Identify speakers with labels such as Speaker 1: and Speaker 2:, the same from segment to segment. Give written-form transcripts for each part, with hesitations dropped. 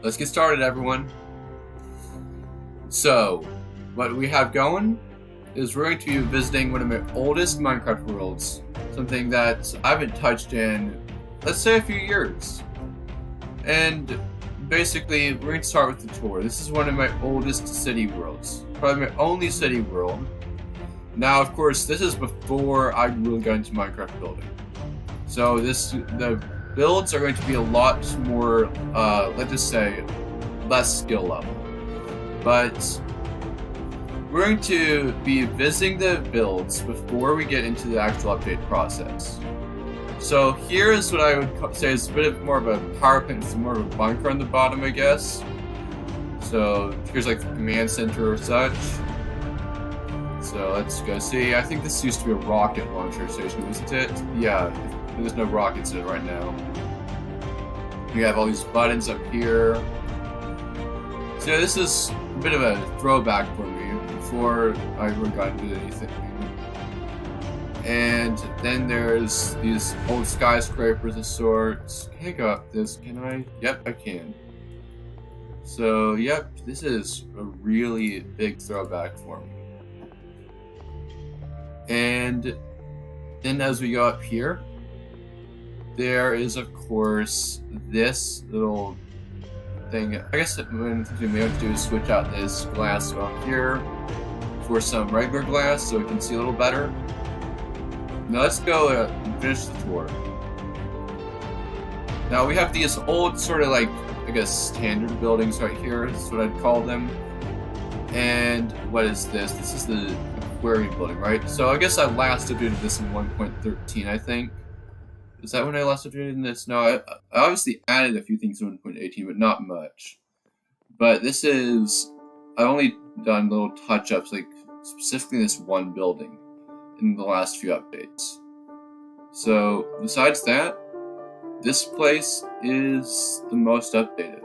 Speaker 1: let's get started, everyone. So, what we have going is we're going to be visiting one of my oldest Minecraft worlds, something that I haven't touched in, let's say, a few years. And basically, we're going to start with the tour. This is one of my oldest city worlds, probably my only city world. Now, of course, this is before I really got into Minecraft building. So the builds are going to be a lot more, let's just say, less skill level. But we're going to be visiting the builds before we get into the actual update process. So here is what I would say is a bit more of a power plant, it's more of a bunker on the bottom, I guess. So here's like the command center or such. So let's go see. I think this used to be a rocket launcher station, wasn't it? Yeah, there's no rockets in it right now. We have all these buttons up here. So this is a bit of a throwback for me before I really got into anything. And then there's these old skyscrapers of sorts. Can I go up this? Can I? Yep, I can. So, yep, this is a really big throwback for me. And then as we go up here, there is, of course, this little thing. I guess one thing we may have to do is switch out this glass on here for some regular glass so we can see a little better. Now let's go and finish the tour. Now we have these old sort of like, I guess, standard buildings right here. That's what I'd call them. And what is this? This is the aquarium building, right? So I guess I last updated this in 1.13, I think. Is that when I last updated this? No, I obviously added a few things in 1.18, but not much. But this is, I've only done little touch-ups, like specifically this one building in the last few updates. So besides that, this place is the most updated.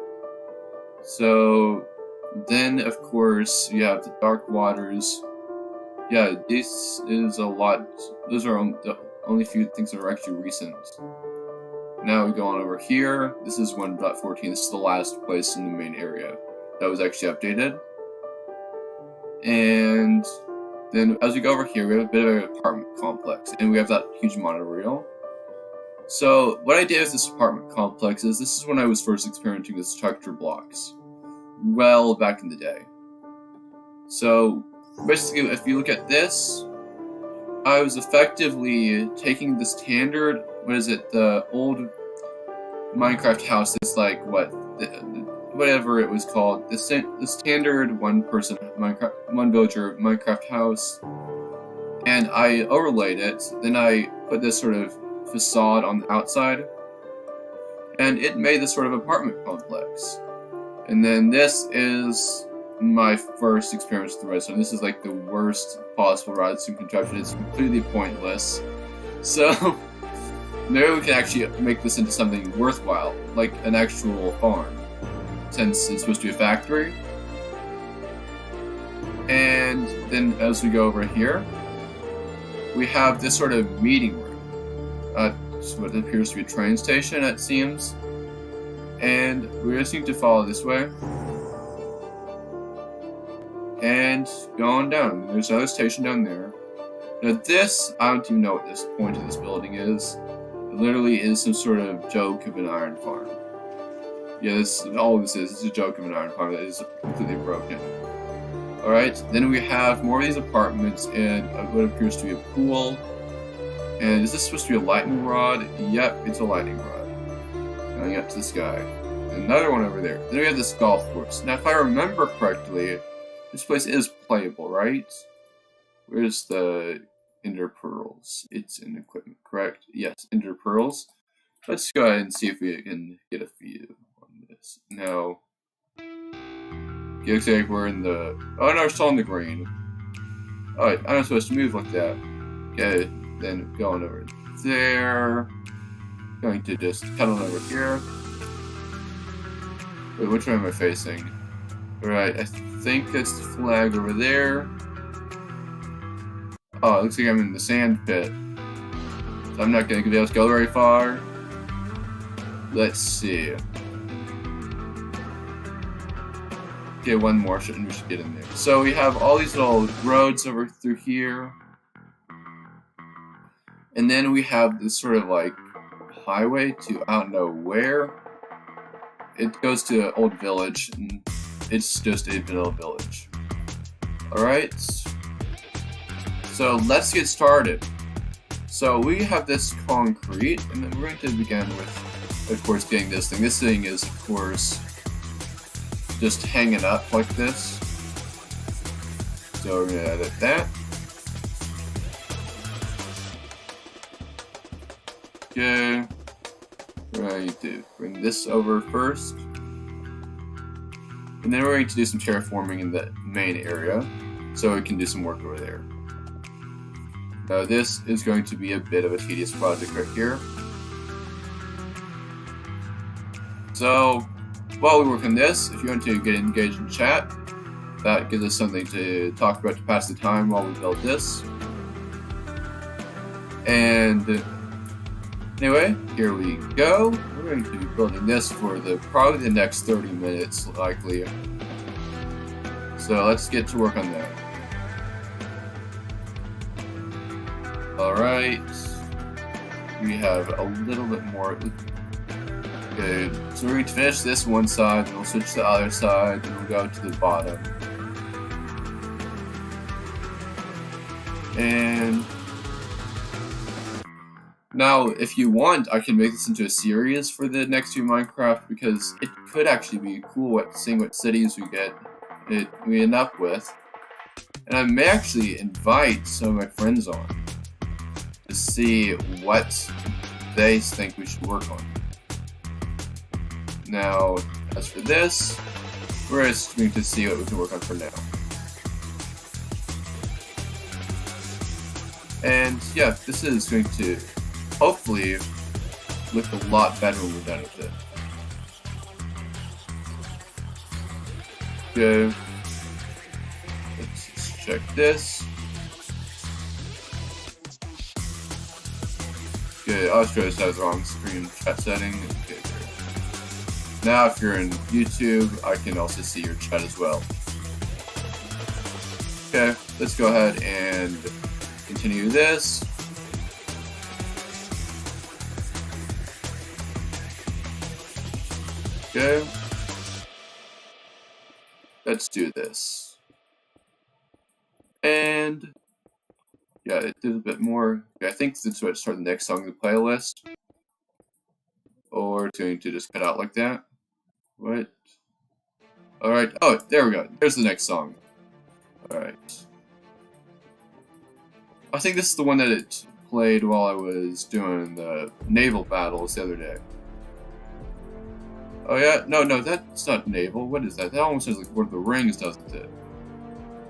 Speaker 1: So then, of course, you have the Dark Waters. Yeah, this is a lot. Those are the only few things that are actually recent. Now we go on over here. This is 1.14. This is the last place in the main area that was actually updated. And then as we go over here, we have a bit of an apartment complex, and we have that huge monorail. So what I did with this apartment complex is this is when I was first experimenting with structure blocks. Well, back in the day. So basically, if you look at this, I was effectively taking the standard, the old Minecraft house that's like, whatever it was called, the standard one villager Minecraft house, and I overlaid it. Then I put this sort of facade on the outside, and it made this sort of apartment complex. And then this is my first experience with the redstone. This is like the worst possible redstone contraption. It's completely pointless. So maybe we can actually make this into something worthwhile, like an actual farm, since it's supposed to be a factory. And then as we go over here, we have this sort of meeting room. What appears to be a train station, it seems. And we just need to follow this way. And going down. There's another station down there. Now this, I don't even know what this point of this building is. It literally is some sort of joke of an iron farm. Yeah, all this is a joke of an iron farm that is completely broken. Alright, then we have more of these apartments and what appears to be a pool. And is this supposed to be a lightning rod? Yep, it's a lightning rod. Going up to the sky. Another one over there. Then we have this golf course. Now if I remember correctly, this place is playable, right? Where's the Ender Pearls? It's in equipment, correct? Yes, Ender Pearls. Let's go ahead and see if we can get a view on this. No. It looks like we're in the... Oh no, we're still in the green. Alright, I'm not supposed to move like that. Okay, then going over there. Going to just cut on over here. Wait, which way am I facing? Alright, I think that's the flag over there. Oh, it looks like I'm in the sand pit. So I'm not going to be able to go very far. Let's see. Okay, one more, and we should get in there. So we have all these little roads over through here. And then we have this sort of like highway to I don't know where. It goes to Old Village, and it's just a vanilla village. Alright. So let's get started. So we have this concrete, and then we're going to begin with, of course, getting this thing. This thing is, of course, just hanging up like this. So we're going to edit that. Okay. We're going to bring this over first. And then we're going to do some terraforming in the main area, so we can do some work over there. Now this is going to be a bit of a tedious project right here. So, while we work on this, if you want to get engaged in chat, that gives us something to talk about to pass the time while we build this. And anyway, here we go. We're going to be building this for probably the next 30 minutes, likely. So let's get to work on that. Alright. We have a little bit more. Good. So we're going to finish this one side, and we'll switch to the other side, and we'll go to the bottom. And now, if you want, I can make this into a series for the next two Minecraft, because it could actually be cool seeing what cities we end up with. And I may actually invite some of my friends on to see what they think we should work on. Now, as for this, we're just going to see what we can work on for now. And yeah, this is going to hopefully look a lot better when we're done with it. Okay. Let's just check this. Okay, Australia has the wrong screen chat setting. Okay, great. Now if you're in YouTube, I can also see your chat as well. Okay, let's go ahead and continue this. Okay. Let's do this. And yeah, it did a bit more. Okay, I think this is what start the next song in the playlist. Or it's going to just cut out like that. What? Alright. Oh, there we go. There's the next song. Alright. I think this is the one that it played while I was doing the naval battles the other day. Oh yeah? No, that's not naval. What is that? That almost sounds like Lord of the Rings, doesn't it?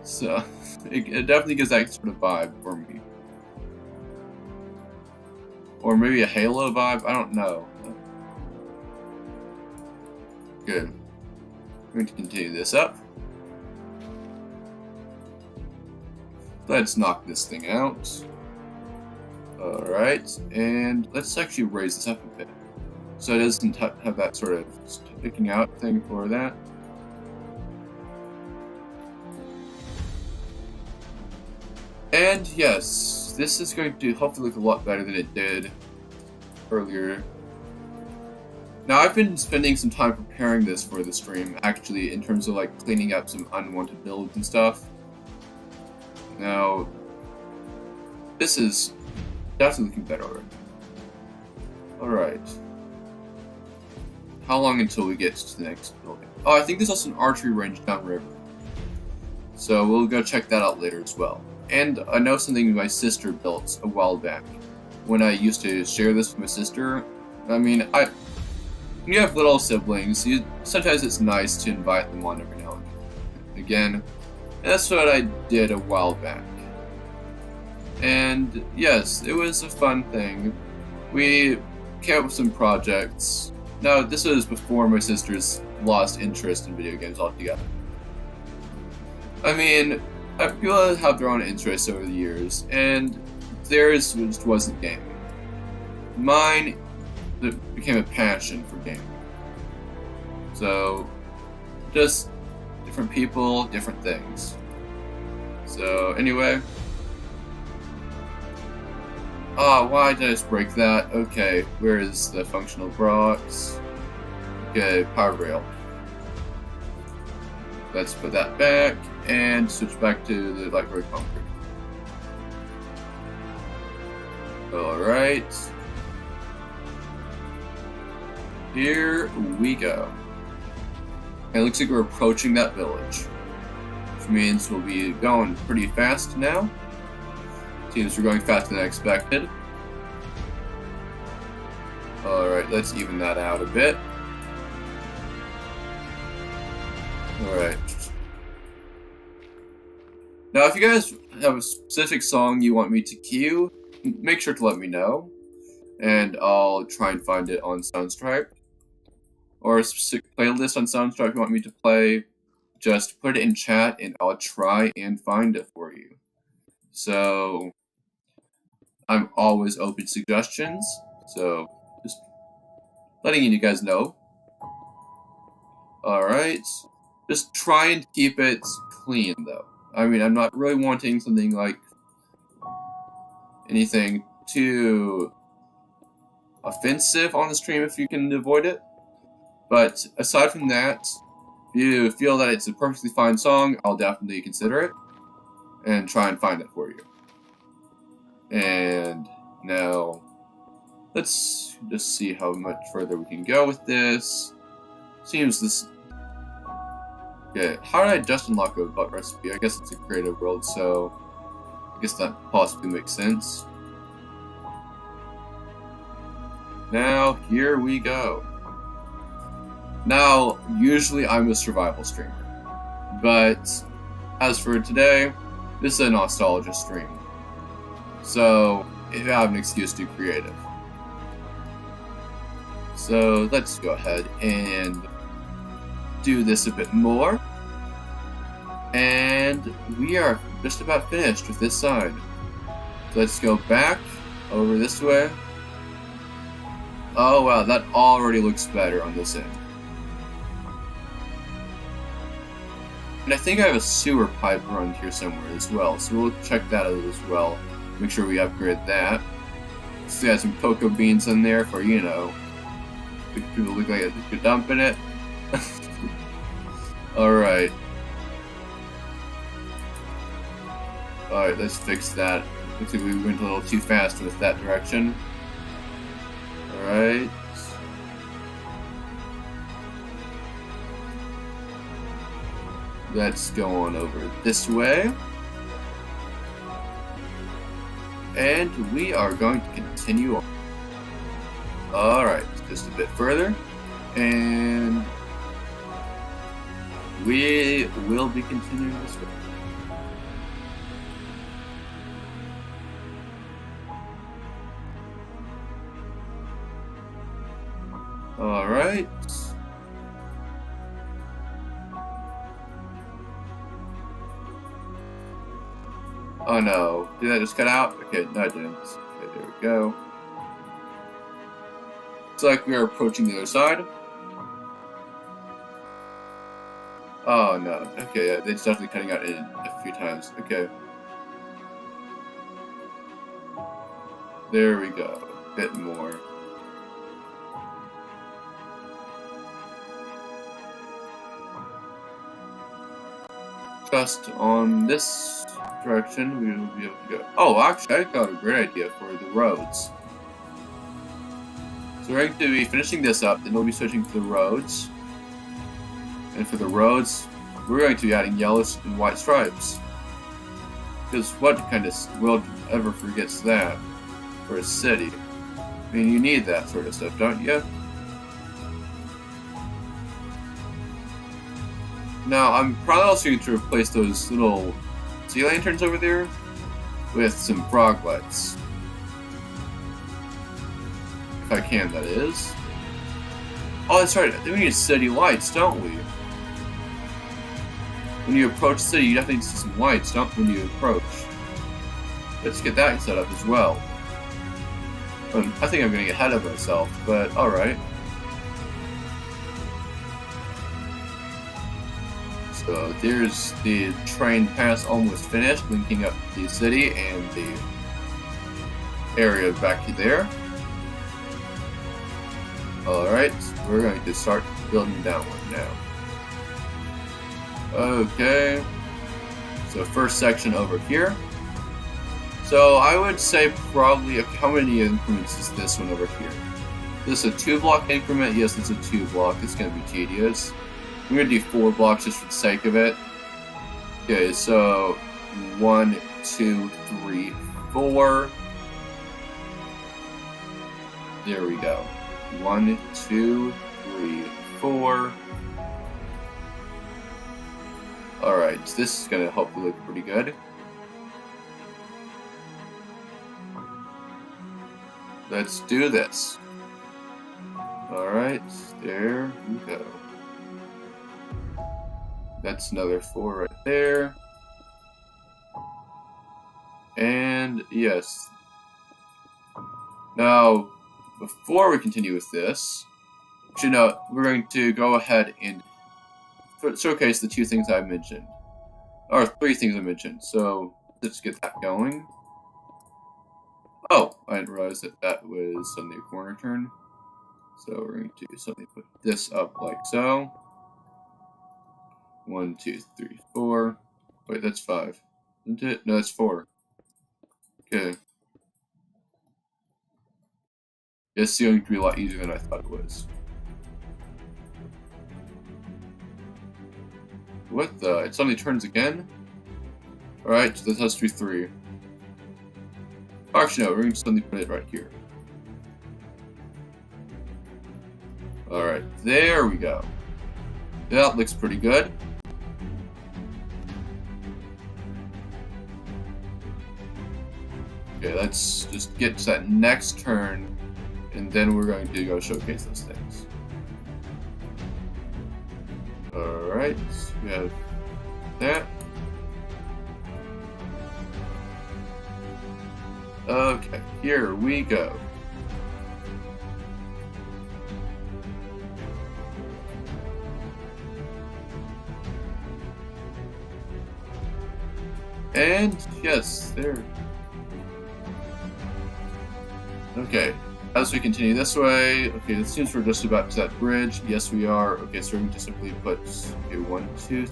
Speaker 1: So, it definitely gives that sort of vibe for me. Or maybe a Halo vibe? I don't know. Good. I'm going to continue this up. Let's knock this thing out. Alright, and let's actually raise this up a bit, so it doesn't have that sort of sticking out thing for that. And yes, this is going to hopefully look a lot better than it did earlier. Now I've been spending some time preparing this for the stream, actually, in terms of like cleaning up some unwanted builds and stuff. Now, this is definitely looking better already. Alright. How long until we get to the next building? Oh, I think there's also an archery range downriver. So we'll go check that out later as well. And I know something my sister built a while back. When I used to share this with my sister, I mean, when you have little siblings, sometimes it's nice to invite them on every now and then. Again, that's what I did a while back. And yes, it was a fun thing. We came up with some projects. Now, this was before my sisters lost interest in video games altogether. I mean, people have their own interests over the years, and theirs just wasn't gaming. Mine became a passion for gaming. So, just different people, different things. So anyway. Why did I just break that? Okay, where is the functional box? Okay, power rail. Let's put that back and switch back to the light road concrete. Alright. Here we go. It looks like we're approaching that village, which means we'll be going pretty fast now. Seems we're going faster than I expected. Alright, let's even that out a bit. Alright. Now, if you guys have a specific song you want me to cue, make sure to let me know, and I'll try and find it on Soundstripe. Or a specific playlist on Soundstripe you want me to play, just put it in chat and I'll try and find it for you. So, I'm always open to suggestions, so just letting you guys know. Alright, just try and keep it clean though. I mean, I'm not really wanting something like anything too offensive on the stream if you can avoid it. But aside from that, if you feel that it's a perfectly fine song, I'll definitely consider it and try and find it for you. And now, let's just see how much further we can go with this. Seems this... Okay, how did I just unlock a butt recipe? I guess it's a creative world, so I guess that possibly makes sense. Now, here we go. Now, usually I'm a survival streamer, but as for today, this is a nostalgia stream. So, if you have an excuse to be creative. So, let's go ahead and do this a bit more. And we are just about finished with this side. So let's go back over this way. Oh wow, that already looks better on this end. And I think I have a sewer pipe run here somewhere as well, so we'll check that out as well. Make sure we upgrade that. So got some cocoa beans in there for, you know, people look like a dump in it. Alright. Alright, let's fix that. Looks like we went a little too fast with that direction. Alright. Let's go on over this way. And we are going to continue on. Alright, just a bit further. And we will be continuing this way. Alright. Oh no, did that just cut out? Okay, no it didn't. Okay, there we go. Looks like we are approaching the other side. Oh no, okay, yeah, it's definitely cutting out in a few times. Okay. There we go, a bit more. Just on this direction, we will be able to go. Oh, actually, I got a great idea for the roads. So we're going to be finishing this up, then we'll be switching to the roads. And for the roads, we're going to be adding yellow and white stripes. Because what kind of world ever forgets that for a city? I mean, you need that sort of stuff, don't you? Now, I'm probably also going to replace those little sea lanterns over there with some frog lights. If I can, that is. Oh, that's right. We need city lights, don't we? When you approach the city, you definitely see some lights, don't when you approach. Let's get that set up as well. I think I'm going to get ahead of myself, but alright. So there's the train pass almost finished, linking up the city and the area back there. Alright, we're going to start building that one now. Okay, so first section over here. So I would say probably, how many increments is this one over here? This is a 2-block increment? Yes, it's a 2-block. It's going to be tedious. I'm going to do 4 blocks just for the sake of it. Okay, so 1, 2, 3, 4. There we go. 1, 2, 3, 4. Alright, so this is going to hopefully look pretty good. Let's do this. Alright, there we go. That's another 4 right there. And yes. Now, before we continue with this, you know, we're going to go ahead and showcase the 2 things I mentioned. Or 3 things I mentioned. So, let's get that going. Oh, I didn't realize that that was suddenly a corner turn. So we're going to suddenly put this up like so. 1, 2, 3, 4. Wait, that's 5. Isn't it? No, that's 4. Okay. It's going to be a lot easier than I thought it was. What the? It suddenly turns again? Alright, so this has to be 3. Actually, no, we're going to suddenly put it right here. Alright, there we go. That looks pretty good. Okay, let's just get to that next turn, and then we're going to go showcase those things. Alright, we have that. Okay, here we go. And yes, there. Okay, as we continue this way, okay, it seems we're just about to that bridge. Yes, we are. Okay, so we're going to simply put, okay, 1, 2,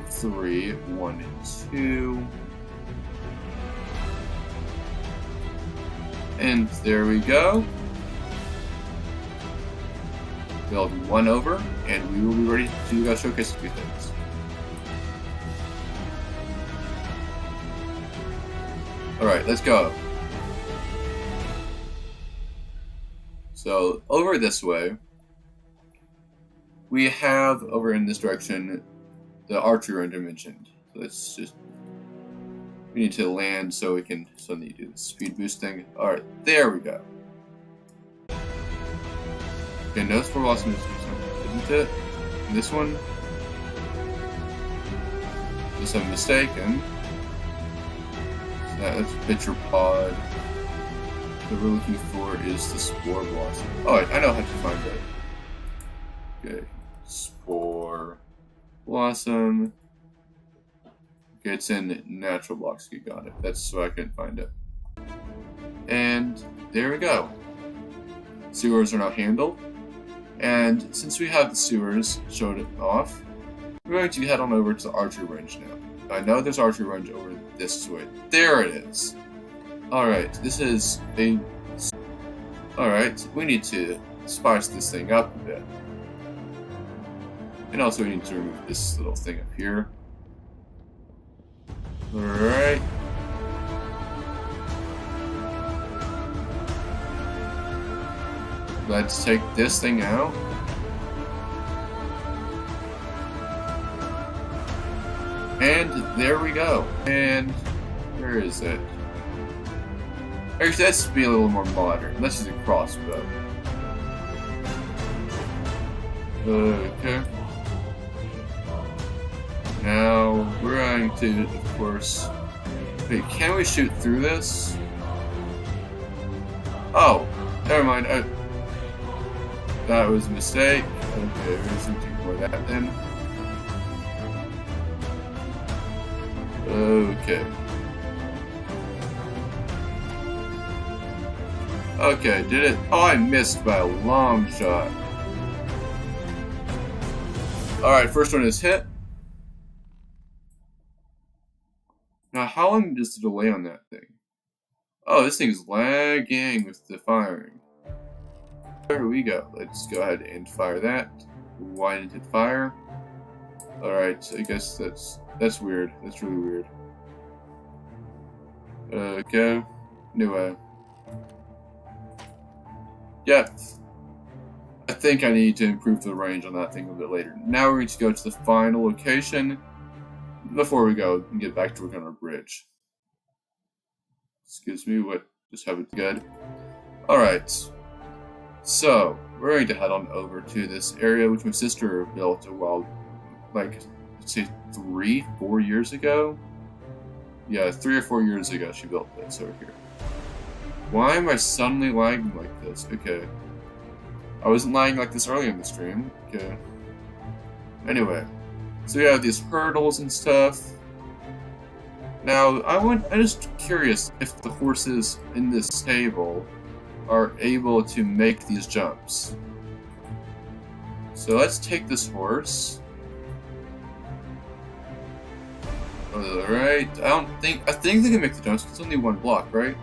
Speaker 1: 3, 1, 2. And there we go. Build 1 over, and we will be ready to showcase a few things. Alright, let's go. So, over this way, we have, over in this direction, the archery range I mentioned. So let's just, we need to land so we can suddenly do the speed boosting. Alright, there we go. Okay, no for lost isn't it? And this one? Unless I'm mistaken. So that's Pitcher Pod. What we're looking for is the Spore Blossom. Oh, I know how to find it. Okay, Spore Blossom. Okay, it's in Natural Blocks. You got it. That's so I couldn't find it. And there we go. Sewers are now handled. And since we have the sewers showed off, we're going to head on over to the archery range now. I know there's archery range over this way. There it is. Alright, this is a... Alright, we need to spice this thing up a bit. And also we need to remove this little thing up here. Alright. Let's take this thing out. And there we go. And where is it? Actually, let's be a little more modern. Let's use a crossbow. Okay. Now, we're going to, of course... Wait, can we shoot through this? Oh, never mind. That was a mistake. Okay, we're just going to ignore that then. Okay. Okay, did it? Oh, I missed by a long shot. Alright, first one is hit. Now, how long is the delay on that thing? Oh, this thing's lagging with the firing. There we go. Let's go ahead and fire that. Why didn't it fire? Alright, I guess that's weird. That's really weird. Okay. Anyway. Yeah. I think I need to improve the range on that thing a bit later. Now we're going to go to the final location. Before we go and get back to work on our bridge. Excuse me, what just happened? Good. Alright. So, we're going to head on over to this area which my sister built a while, like, let's say 3-4 years ago? Yeah, 3 or 4 years ago she built this over here. Why am I suddenly lagging like this? Okay. I wasn't lagging like this earlier in the stream. Okay. Anyway. So we have these hurdles and stuff. Now, I'm just curious if the horses in this stable are able to make these jumps. So let's take this horse. Alright, I think they can make the jumps, it's only one block, right?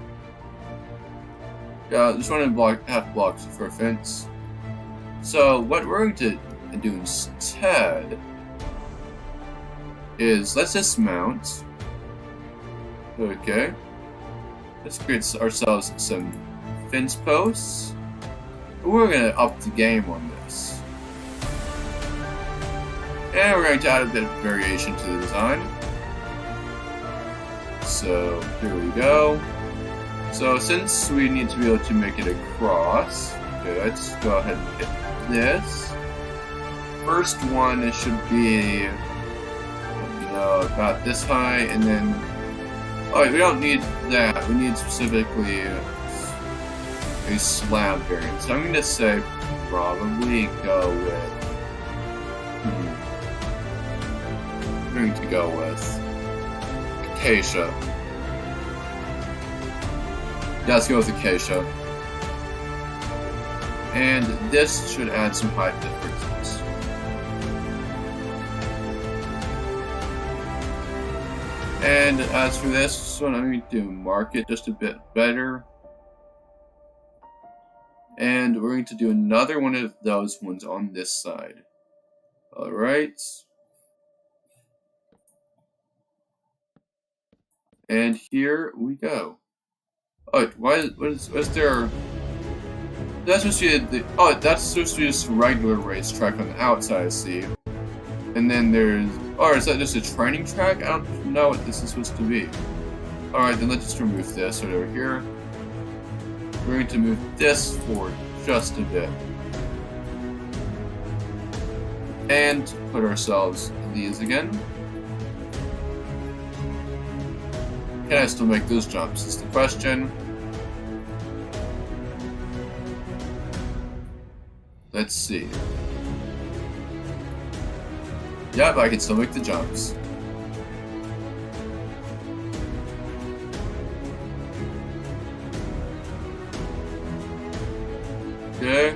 Speaker 1: Yeah, just one half blocks for a fence. So what we're going to do instead is let's dismount. Okay. Let's create ourselves some fence posts. We're gonna up the game on this. And we're going to add a bit of variation to the design. So here we go. So since we need to be able to make it across, okay, let's go ahead and hit this. First one, it should be about this high, and then oh, we don't need that. We need specifically a slab variant. So I'm going to say probably go with. I'm going to go with acacia. Yeah, let's go with acacia. And this should add some height differences. And as for this one, I'm going to mark it just a bit better. And we're going to do another one of those ones on this side. Alright. And here we go. Oh, what is there? That's supposed to be that's supposed to be just a regular racetrack on the outside, I see. And then there's, or is that just a training track? I don't know what this is supposed to be. Alright, then let's just remove this right over here. We're going to move this forward just a bit. And put ourselves in these again. Can I still make those jumps is the question. Let's see. Yep, I can still make the jumps. Okay.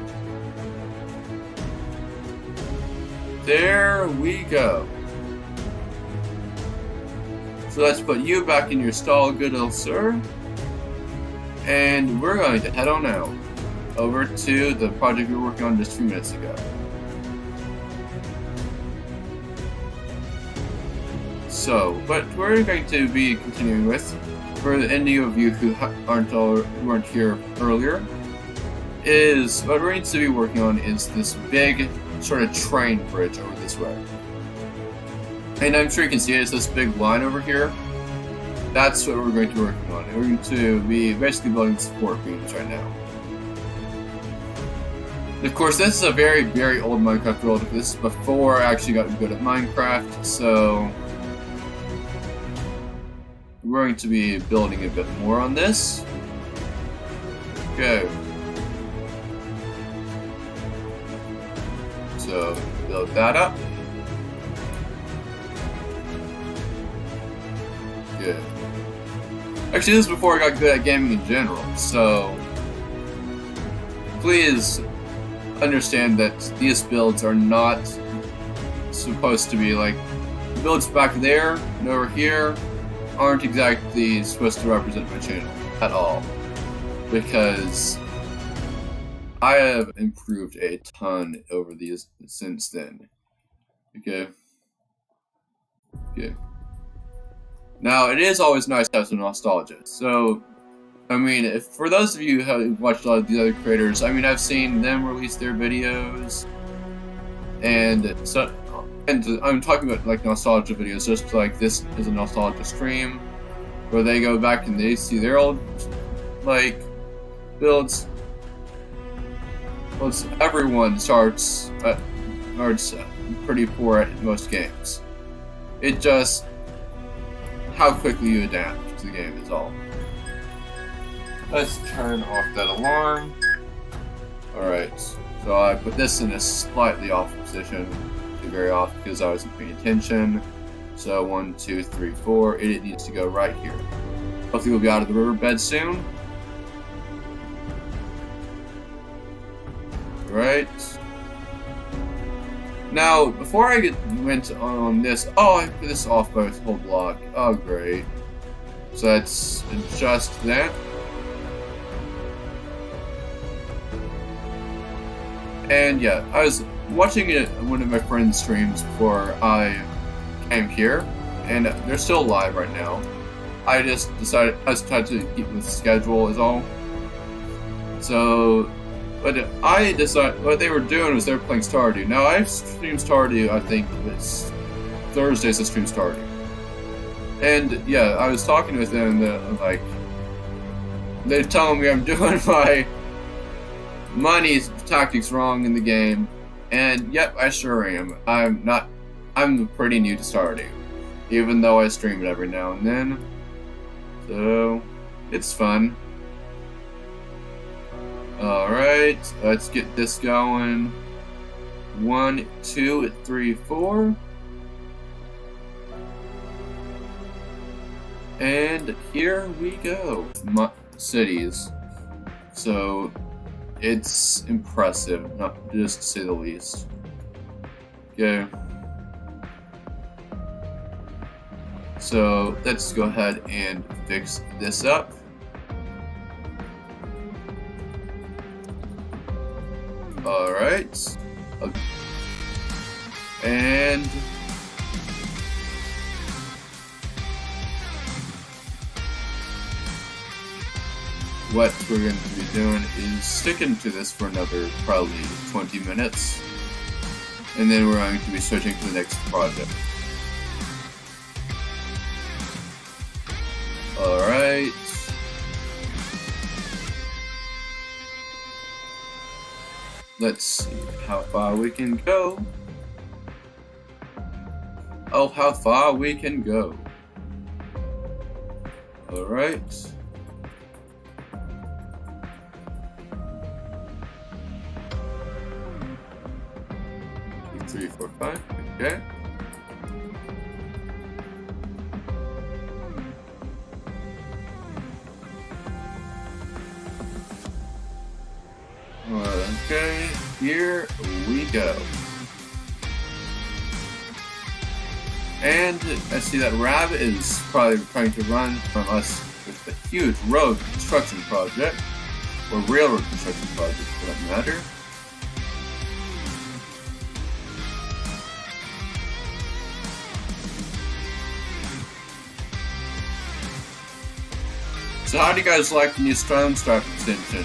Speaker 1: There we go. So let's put you back in your stall, good old sir. And we're going to head on out over to the project we were working on just a few minutes ago. So, what we're going to be continuing with, for any of you who weren't here earlier, is what we're going to be working on is this big sort of train bridge over this way. And I'm sure you can see it, it's this big line over here. That's what we're going to be working on. And we're going to be basically building support beams right now. Of course, this is a very, very old Minecraft world. This is before I actually got good at Minecraft, so we're going to be building a bit more on this. Okay. So, build that up. good. Actually, this is before I got good at gaming in general, so please understand that these builds are not supposed to be like builds back there and over here aren't exactly supposed to represent my channel at all, because I have improved a ton over these since then. Okay. Now, it is always nice to have some nostalgia. So, I mean, for those of you who have watched a lot of these other creators, I mean, I've seen them release their videos, and I'm talking about like nostalgia videos, just like this is a nostalgia stream, where they go back and they see their old like builds. Well, everyone starts pretty poor at most games. It just how quickly you adapt to the game is all. Let's turn off that alarm. Alright, so I put this in a slightly off position, very off because I wasn't paying attention. So 1, 2, 3, 4, it needs to go right here. Hopefully we'll be out of the riverbed soon. Right. Now, before I went on this, oh, I put this off by this whole block. Oh, great. So let's adjust that. And yeah, I was watching one of my friends' streams before I came here, and they're still live right now. I just tried to keep the schedule is all. So, but I decided what they were doing was they were playing Stardew. Now I stream Stardew. I think it's Thursdays. I stream Stardew, and yeah, I was talking with them. Like they're telling me I'm doing my money tactics wrong in the game, and yep, I sure am. I'm pretty new to Stardew, even though I stream it every now and then. So it's fun. Alright, let's get this going. 1, 2, 3, 4. And here we go. Cities. So, it's impressive, not just to say the least. Okay. So, let's go ahead and fix this up. Alright. And what we're going to be doing is sticking to this for another probably 20 minutes. And then we're going to be switching to the next project. Alright. Let's see how far we can go. Oh, how far we can go. Alright. Three, four, five. Okay. Okay, here we go. And I see that Rabbit is probably trying to run from us with a huge road construction project, or railroad construction project for that matter. So how do you guys like the new Stormstart extension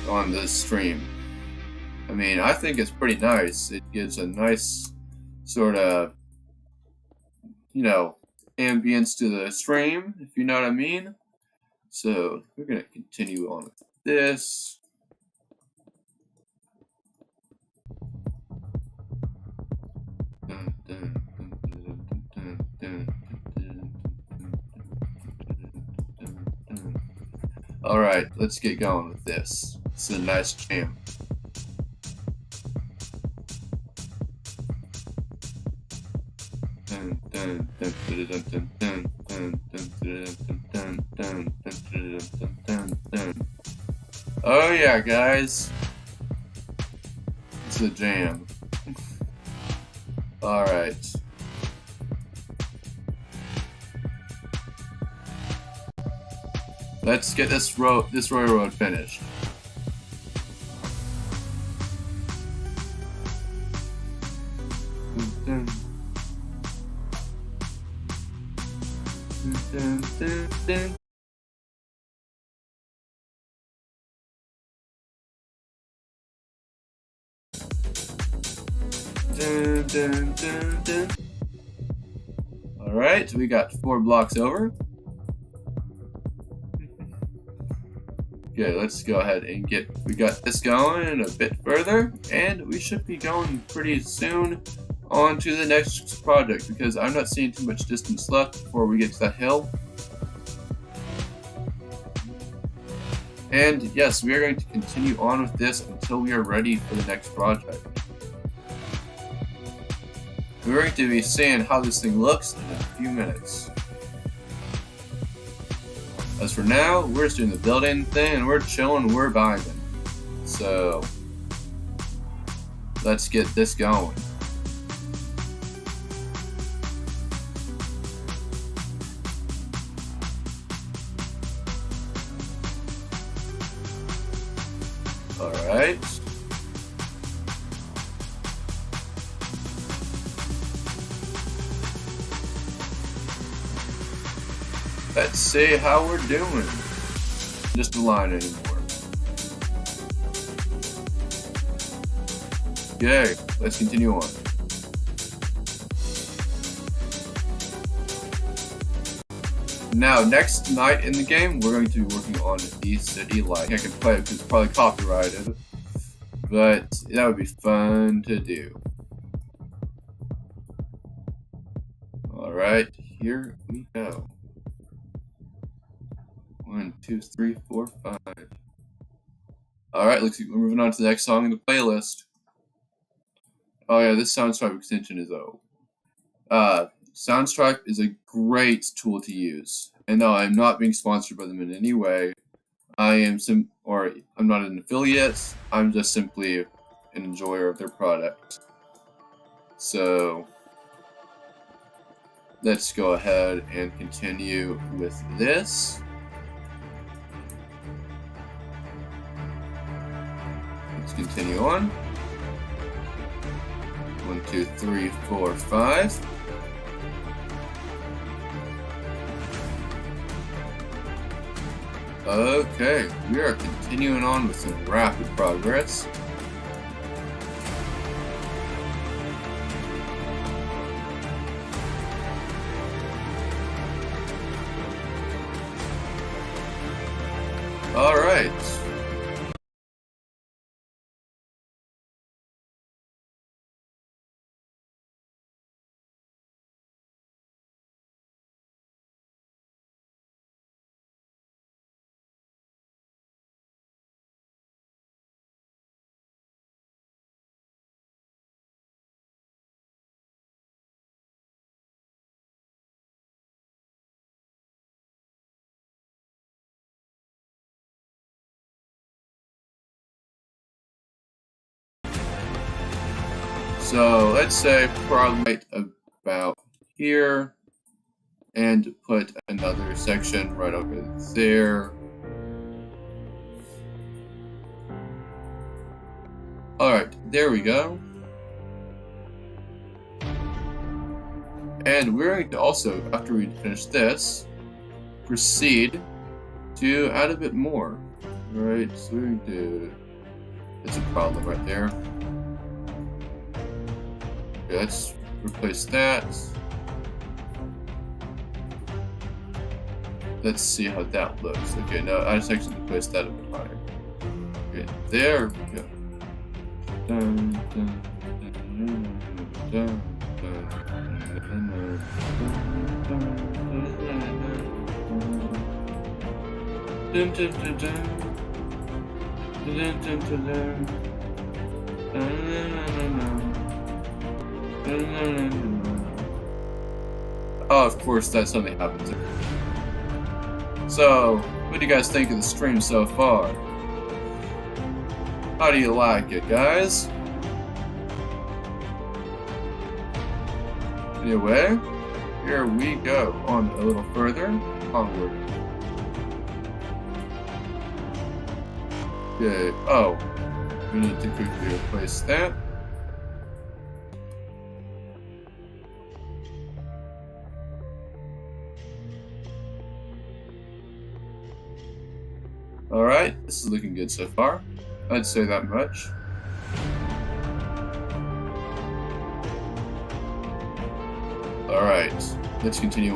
Speaker 1: on this stream? I mean, I think it's pretty nice. It gives a nice sort of, you know, ambience to the stream, if you know what I mean. So we're gonna continue on with this. Alright, let's get going with this. It's a nice jam. Oh yeah, guys. It's a jam. Alright. Let's get this railroad finished. Alright, we got 4 blocks over. Okay, let's go ahead and we got this going a bit further, and we should be going pretty soon on to the next project, because I'm not seeing too much distance left before we get to that hill. And yes, we are going to continue on with this until we are ready for the next project. We're going to be seeing how this thing looks in a few minutes. As for now, we're just doing the building thing and we're chilling, we're vibing. So, let's get this going. Alright. Let's see how we're doing. Just a line anymore. Okay, let's continue on. Now, next night in the game, we're going to be working on the city light. I can play it because it's probably copyrighted, but that would be fun to do. Alright, here we go. 1, 2, 3, 4, 5. Alright, looks like we're moving on to the next song in the playlist. Oh yeah, this Soundstripe extension is O. Soundstripe is a great tool to use. And no, I'm not being sponsored by them in any way. I'm not an affiliate. I'm just simply an enjoyer of their product. So let's go ahead and continue with this. Let's continue on. 1, 2, 3, 4, 5. Okay, we are continuing on with some rapid progress. All right. So let's say probably about here and put another section right over there. Alright, there we go. And we're going to also, after we finish this, proceed to add a bit more. Alright, so we're going to... That's a problem right there. Okay, let's replace that. Let's see how that looks. Okay, no, I just actually replaced that a bit higher. Okay, there we go. Dun, dun, dun, dun, dun, Oh, of course, that suddenly happened to me. So, what do you guys think of the stream so far? How do you like it, guys? Anyway, here we go. On a little further. Onward. Okay. Oh. We need to quickly replace that. Alright, this is looking good so far. I'd say that much. Alright, let's continue